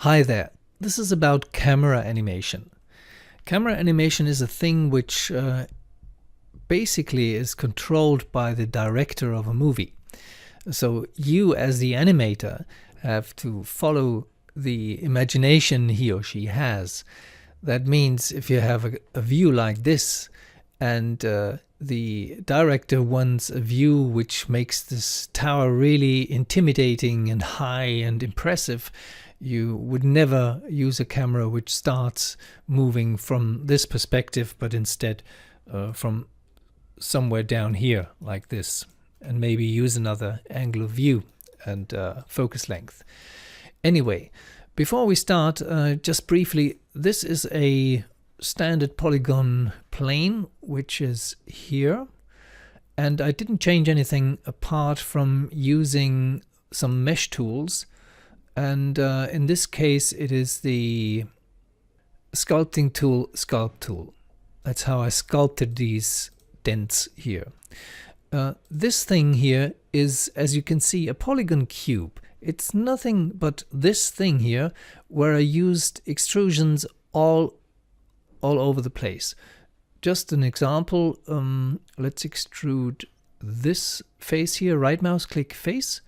Hi there. This is about camera animation. Camera animation is a thing which basically is controlled by the director of a movie. So you as the animator have to follow the imagination he or she has. That means if you have a view like this and the director wants a view which makes this tower really intimidating and high and impressive, you would never use a camera which starts moving from this perspective, but instead from somewhere down here like this, and maybe use another angle of view and focus length. Anyway, before we start, just briefly, this is a standard polygon plane which is here, and I didn't change anything apart from using some mesh tools. And in this case, it is the sculpting tool, Sculpt tool. That's how I sculpted these dents here. This thing here is, as you can see, a polygon cube. It's nothing but this thing here, where I used extrusions all over the place. Just an example, let's extrude this face here, right mouse click face,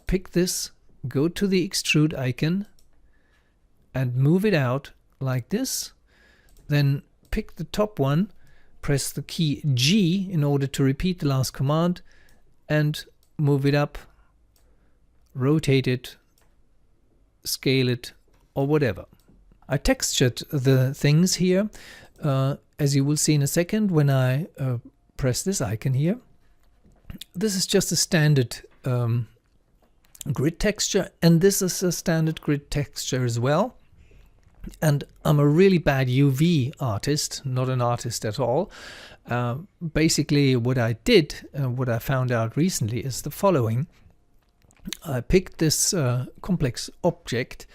pick this, go to the extrude icon and move it out like this. Then pick the top one, press the key G in order to repeat the last command, and move it up, rotate it, scale it, or whatever. I textured the things here, as you will see in a second when I press this icon here. This is just a standard grid texture, and this is a standard grid texture as well. And I'm a really bad UV artist, not an artist at all. Basically what I did, what I found out recently, is the following. I picked this complex object,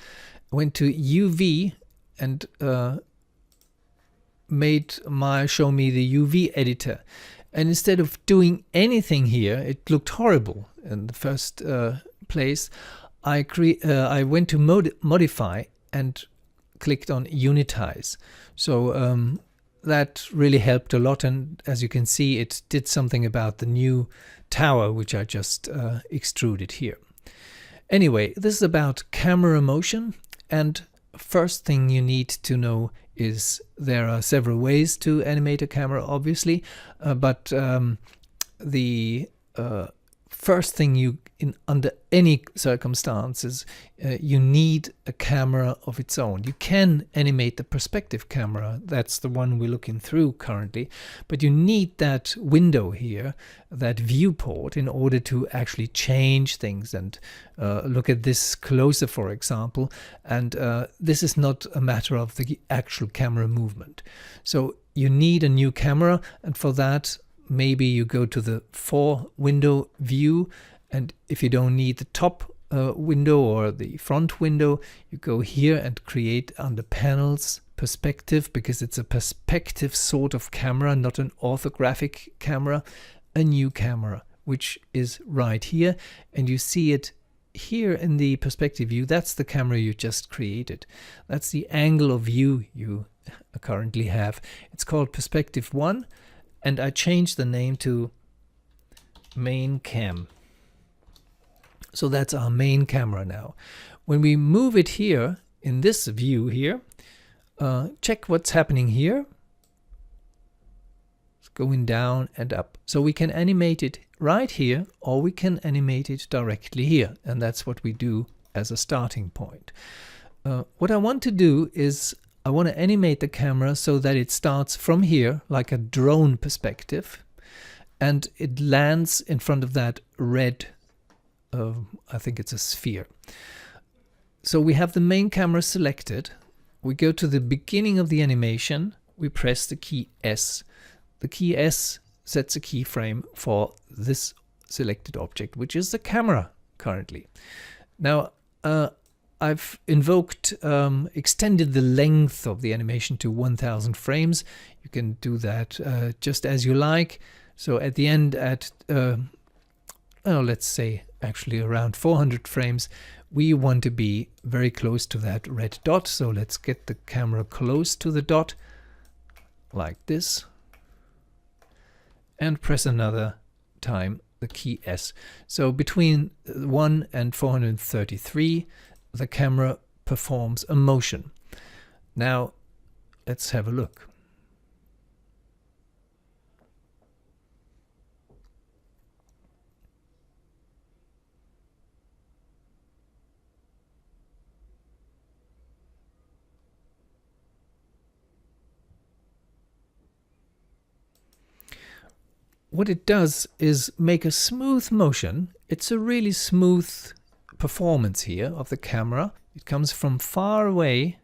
went to UV and show me the UV editor. And instead of doing anything here, it looked horrible in the first place. I went to modify and clicked on unitize. So that really helped a lot, and as you can see, it did something about the new tower which I just extruded here. Anyway, this is about camera motion, and first thing you need to know is there are several ways to animate a camera, obviously, but the first thing under any circumstances, you need a camera of its own. You can animate the perspective camera, that's the one we're looking through currently, but you need that window here, that viewport, in order to actually change things and look at this closer, for example. And this is not a matter of the actual camera movement. So you need a new camera, and for that maybe you go to the 4-window view, and if you don't need the top window or the front window, you go here and create under panels perspective, because it's a perspective sort of camera, not an orthographic camera, a new camera, which is right here, and you see it here in the perspective view. That's the camera you just created. That's the angle of view you currently have. It's called perspective 1. And I changed the name to main cam. So that's our main camera now. When we move it here, in this view here, check what's happening here. It's going down and up. So we can animate it right here, or we can animate it directly here. And that's what we do as a starting point. What I want to do is I want to animate the camera so that it starts from here, like a drone perspective, and it lands in front of that red, I think it's a sphere. So we have the main camera selected. We go to the beginning of the animation. We press the key S. The key S sets a keyframe for this selected object, which is the camera currently. Now, I've extended the length of the animation to 1000 frames. You can do that just as you like. So at the end, at let's say actually around 400 frames, we want to be very close to that red dot. So let's get the camera close to the dot like this and press another time the key S. So between 1 and 433 the camera performs a motion. Now let's have a look. What it does is make a smooth motion. It's a really smooth performance here of the camera. It comes from far away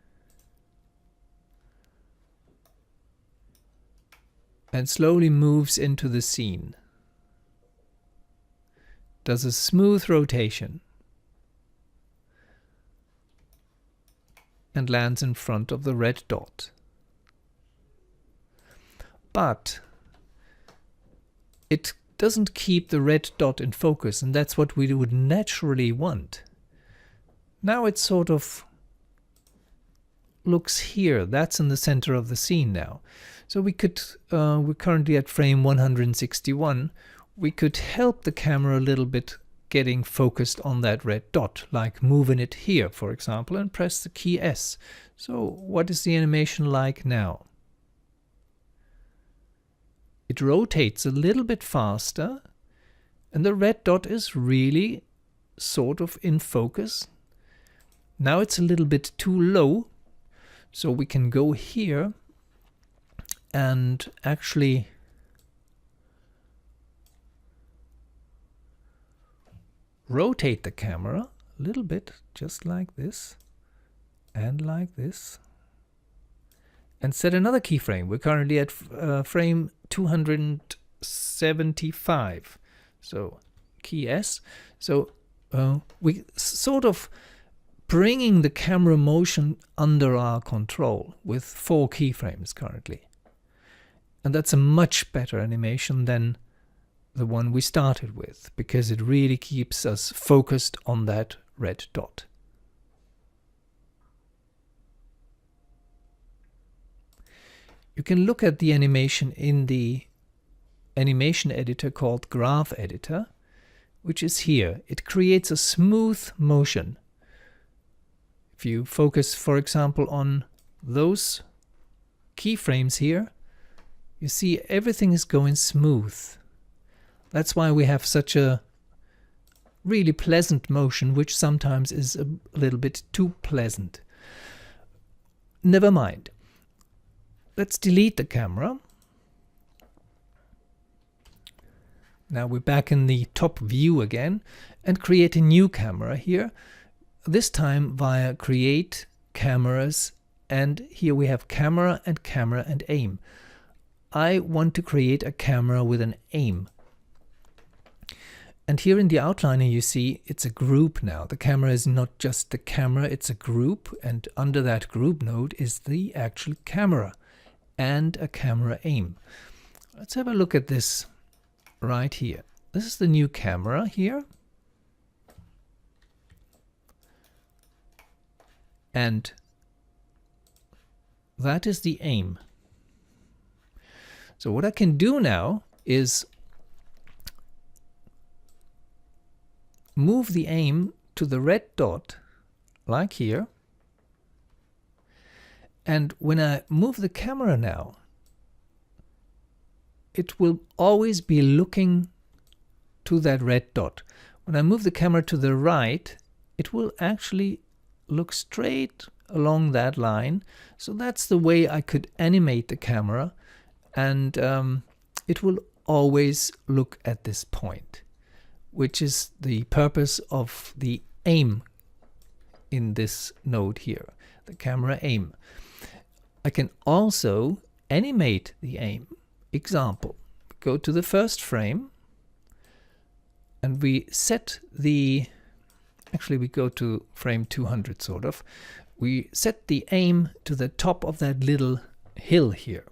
and slowly moves into the scene. Does a smooth rotation and lands in front of the red dot. But it doesn't keep the red dot in focus, and that's what we would naturally want. Now it sort of looks here. That's in the center of the scene now. So we could, we're currently at frame 161. We could help the camera a little bit getting focused on that red dot, like moving it here, for example, and press the key S. So what is the animation like now? It rotates a little bit faster, and the red dot is really sort of in focus. Now it's a little bit too low, so we can go here and actually rotate the camera a little bit, just like this and like this, and set another keyframe. We're currently at frame 275. So key S. So we sort of bringing the camera motion under our control with 4 keyframes currently. And that's a much better animation than the one we started with, because it really keeps us focused on that red dot. You can look at the animation in the animation editor called Graph Editor, which is here. It creates a smooth motion. If you focus, for example, on those keyframes here, you see everything is going smooth. That's why we have such a really pleasant motion, which sometimes is a little bit too pleasant. Never mind. Let's delete the camera. Now we're back in the top view again and create a new camera here. This time via Create Cameras, and here we have Camera and Aim. I want to create a camera with an aim. And here in the outliner you see it's a group now. The camera is not just the camera, it's a group, and under that group node is the actual camera and a camera aim. Let's have a look at this right here. This is the new camera here. And that is the aim. So what I can do now is move the aim to the red dot, like here. And when I move the camera now, it will always be looking to that red dot. When I move the camera to the right, it will actually look straight along that line. So that's the way I could animate the camera, and it will always look at this point, which is the purpose of the aim in this node here, the camera aim. I can also animate the aim. Example, go to the first frame and we set the, actually we go to frame 200 sort of. We set the aim to the top of that little hill here.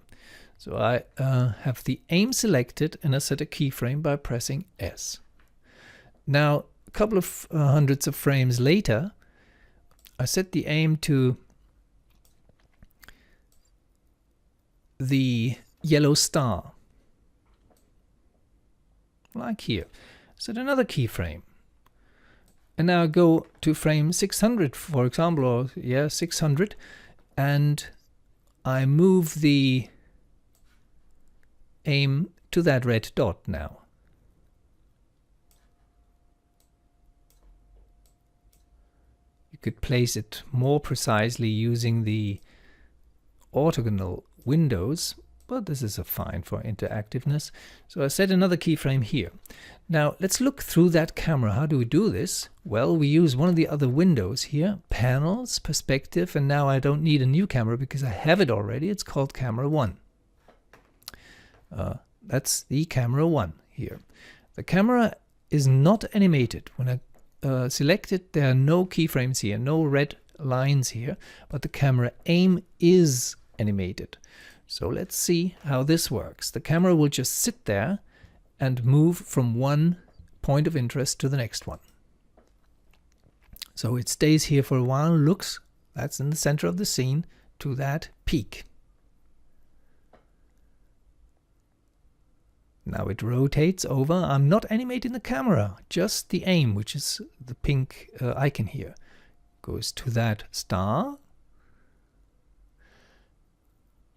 So I have the aim selected and I set a keyframe by pressing S. Now couple of hundreds of frames later, I set the aim to the yellow star, like here. Set another keyframe. And now go to frame 600, for example, or yeah, 600, and I move the aim to that red dot now. You could place it more precisely using the orthogonal windows, but this is fine for interactiveness. So I set another keyframe here. Now let's look through that camera. How do we do this? Well, we use one of the other windows here, panels, perspective, and now I don't need a new camera because I have it already. It's called camera 1. That's the camera 1 here. The camera is not animated. When I select it, there are no keyframes here, no red lines here, but the camera aim is animated. So let's see how this works. The camera will just sit there and move from one point of interest to the next one. So it stays here for a while, looks, that's in the center of the scene, to that peak. Now it rotates over. I'm not animating the camera, just the aim, which is the pink icon here, goes to that star.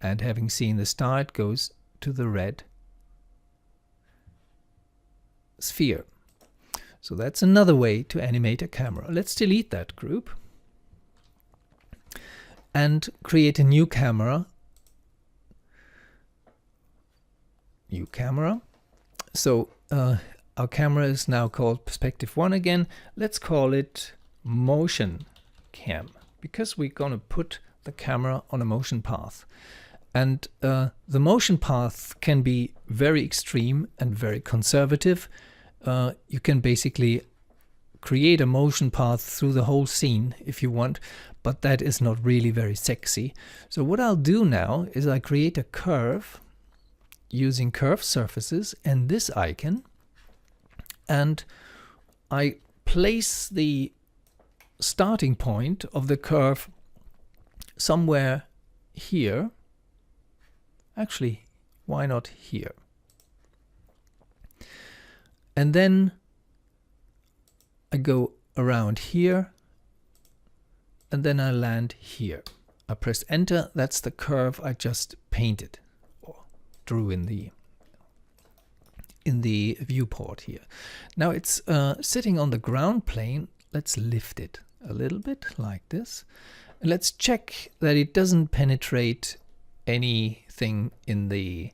And having seen the star, it goes to the red sphere. So that's another way to animate a camera. Let's delete that group and create a new camera. New camera. So our camera is now called Perspective 1 again. Let's call it Motion Cam, because we're going to put the camera on a motion path. And the motion path can be very extreme and very conservative. You can basically create a motion path through the whole scene if you want, but that is not really very sexy. So what I'll do now is I create a curve using curved surfaces and this icon, and I place the starting point of the curve somewhere here. Actually, why not here? And then I go around here, and then I land here. I press enter. That's the curve I just painted or drew in the viewport here. Now it's sitting on the ground plane. Let's lift it a little bit like this. And let's check that it doesn't penetrate anything in the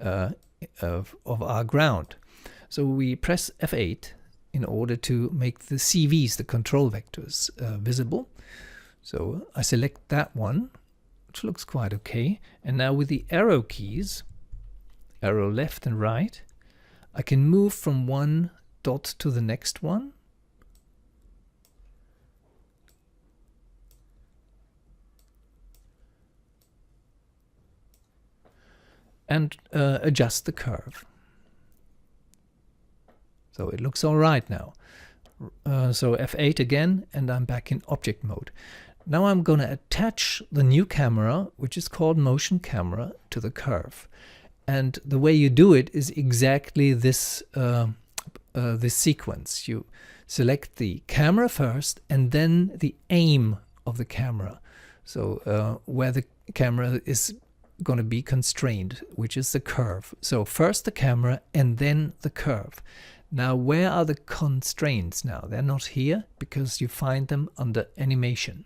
of our ground. So we press F8 in order to make the CVs, the control vectors, visible. So I select that one, which looks quite okay. And now with the arrow keys, arrow left and right, I can move from one dot to the next one. And adjust the curve. So it looks all right now. So F8 again, and I'm back in object mode. Now I'm going to attach the new camera, which is called Motion Camera, to the curve. And the way you do it is exactly this, this sequence. You select the camera first, and then the aim of the camera. So where the camera is going to be constrained, which is the curve. So first the camera and then the curve. Now where are the constraints now? They're not here because you find them under animation.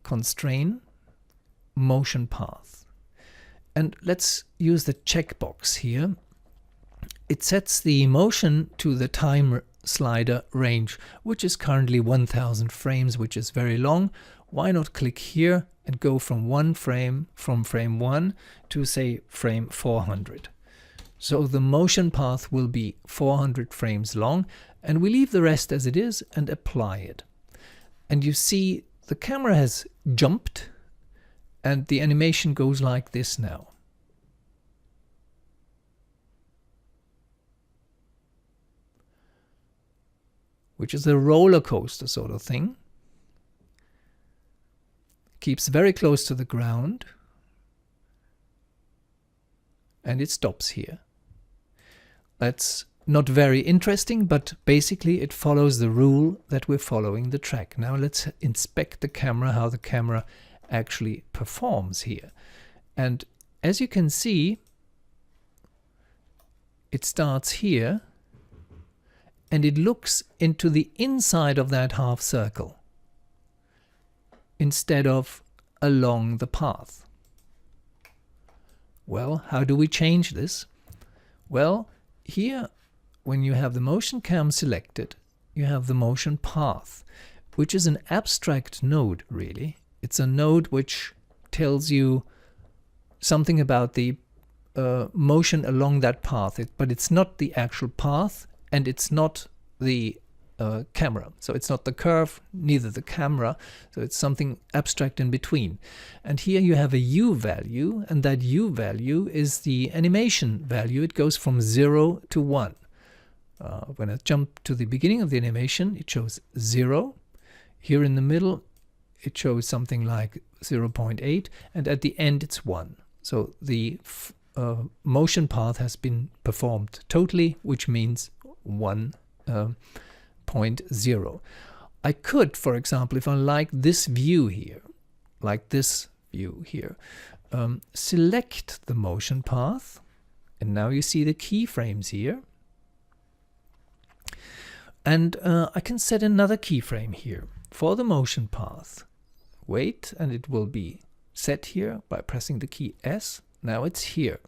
Constrain, motion path. And let's use the checkbox here. It sets the motion to the time slider range, which is currently 1000 frames, which is very long. Why not click here and go from frame 1 to say frame 400. So the motion path will be 400 frames long, and we leave the rest as it is and apply it. And you see the camera has jumped and the animation goes like this now. which is a roller coaster sort of thing. Keeps very close to the ground, and it stops here. That's not very interesting, but basically it follows the rule that we're following the track. Now let's inspect the camera, how the camera actually performs here. And as you can see, it starts here and it looks into the inside of that half circle instead of along the path. Well, how do we change this? Well, here, when you have the motion cam selected, you have the motion path, which is an abstract node, really. It's a node which tells you something about the motion along that path, but it's not the actual path, and it's not the camera. So it's not the curve, neither the camera. So it's something abstract in between. And here you have a U value, and that U value is the animation value. It goes from 0 to 1. When I jump to the beginning of the animation, it shows 0. Here in the middle, it shows something like 0.8, and at the end it's 1. So the motion path has been performed totally, which means 1.0. I could, for example, if I like this view here, select the motion path, and now you see the keyframes here. And I can set another keyframe here for the motion path. Wait, and it will be set here by pressing the key S. Now it's here.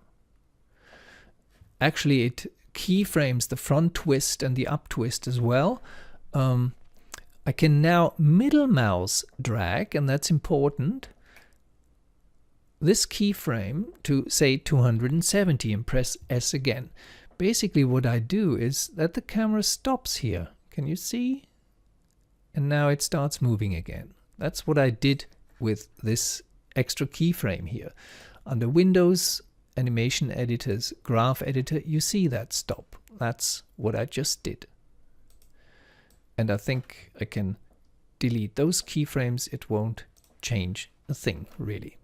Actually, it keyframes the front twist and the up twist as well. I can now middle mouse drag, and that's important, this keyframe to say 270 and press S again. Basically what I do is that the camera stops here. Can you see? And now it starts moving again. That's what I did with this extra keyframe here. Under Windows, Animation Editor's Graph Editor, you see that stop. That's what I just did. And I think I can delete those keyframes. It won't change a thing, really.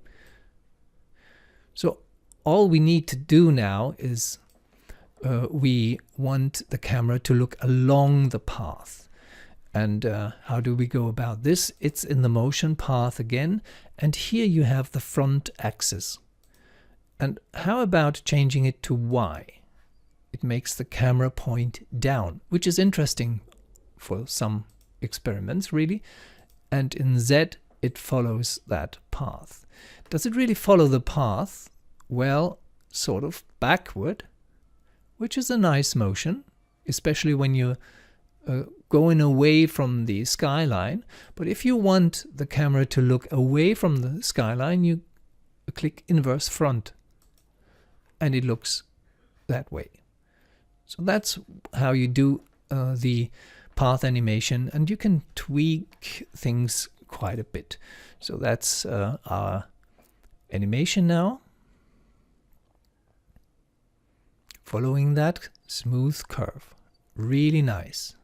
So all we need to do now is we want the camera to look along the path. And how do we go about this? It's in the motion path again, and here you have the front axis. And how about changing it to Y? It makes the camera point down, which is interesting for some experiments, really. And in Z, it follows that path. Does it really follow the path? Well, sort of backward, which is a nice motion, especially when you're going away from the skyline. But if you want the camera to look away from the skyline, you click inverse front, and it looks that way. So that's how you do the path animation, and you can tweak things quite a bit. So that's our animation now. Following that smooth curve. Really nice.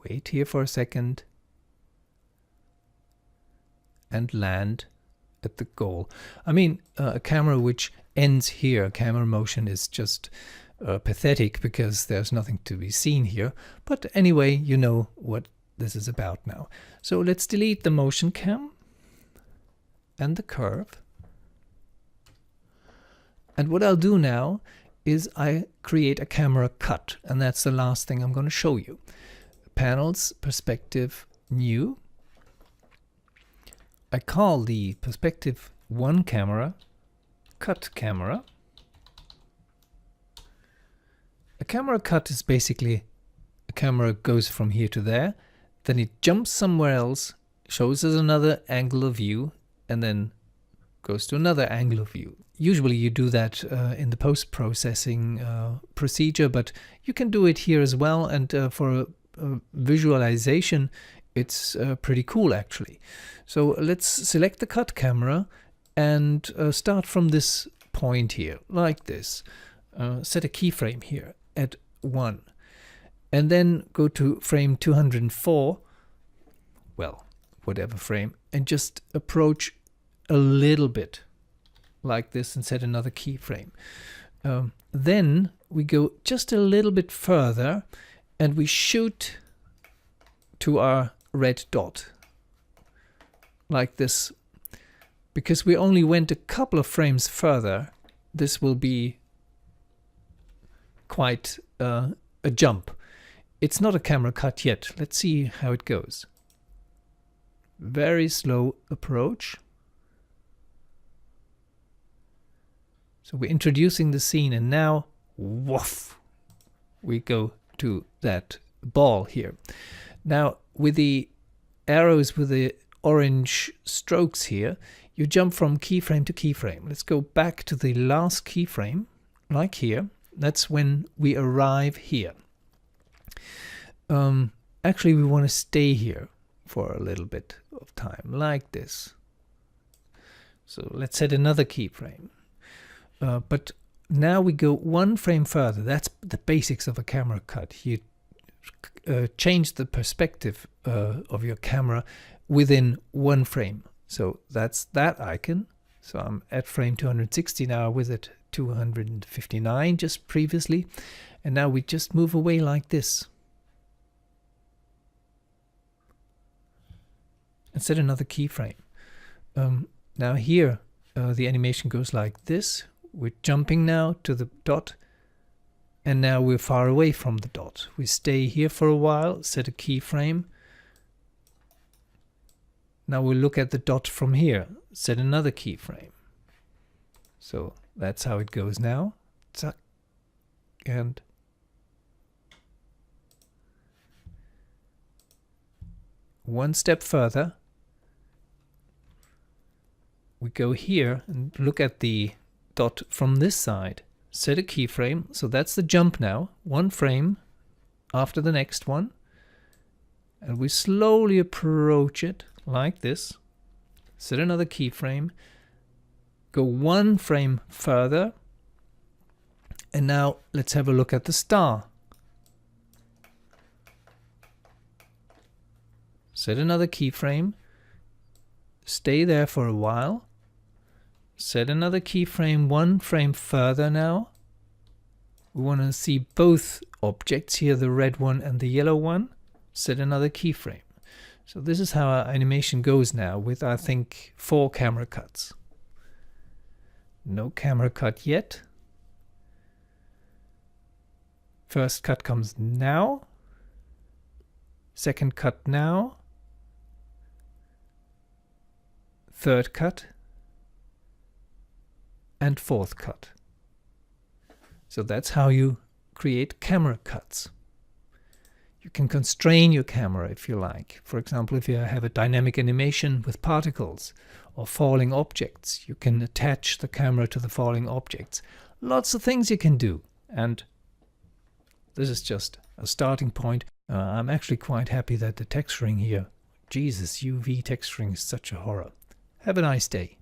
Wait here for a second and land at the goal. I mean, a camera which ends here, camera motion, is just pathetic because there's nothing to be seen here. But anyway, you know what this is about now. So let's delete the motion cam and the curve. And what I'll do now is I create a camera cut, and that's the last thing I'm going to show you. Panels, perspective, new. I call the perspective 1 camera cut camera. A camera cut is basically a camera goes from here to there, then it jumps somewhere else, shows us another angle of view, and then goes to another angle of view. Usually you do that in the post-processing procedure, but you can do it here as well, and for a visualization it's pretty cool actually. So let's select the cut camera and start from this point here, like this. Set a keyframe here at 1. and then go to frame 204, well, whatever frame, and just approach a little bit like this and set another keyframe. Then we go just a little bit further and we shoot to our red dot like this. Because we only went a couple of frames further, this will be quite a jump. It's not a camera cut yet. Let's see how it goes. Very slow approach. So we're introducing the scene, and now, woof, we go to that ball here. Now, with the arrows with the orange strokes here, you jump from keyframe to keyframe. Let's go back to the last keyframe, like here. That's when we arrive here. Actually, we want to stay here for a little bit of time, like this. So let's set another keyframe. But now we go one frame further. That's the basics of a camera cut. You change the perspective of your camera within one frame. So that's that icon. So I'm at frame 260 now, with it 259 just previously. And now we just move away like this. And set another keyframe. Now here the animation goes like this. We're jumping now to the dot, and now we're far away from the dot. We stay here for a while, set a keyframe. Now we'll look at the dot from here, set another keyframe. So that's how it goes now. Zack. And one step further, we go here and look at the dot from this side, set a keyframe. So that's the jump now, one frame after the next one, and we slowly approach it like this, set another keyframe, go one frame further, and now let's have a look at the star. Set another keyframe, stay there for a while, set another keyframe one frame further now. We want to see both objects here, the red one and the yellow one. Set another keyframe. So this is how our animation goes now, with I think 4 camera cuts. No camera cut yet. First cut comes now. Second cut now. Third cut. And fourth cut. So that's how you create camera cuts. You can constrain your camera if you like. For example, if you have a dynamic animation with particles or falling objects, you can attach the camera to the falling objects. Lots of things you can do. And this is just a starting point. I'm actually quite happy that the texturing here, Jesus, UV texturing is such a horror. Have a nice day.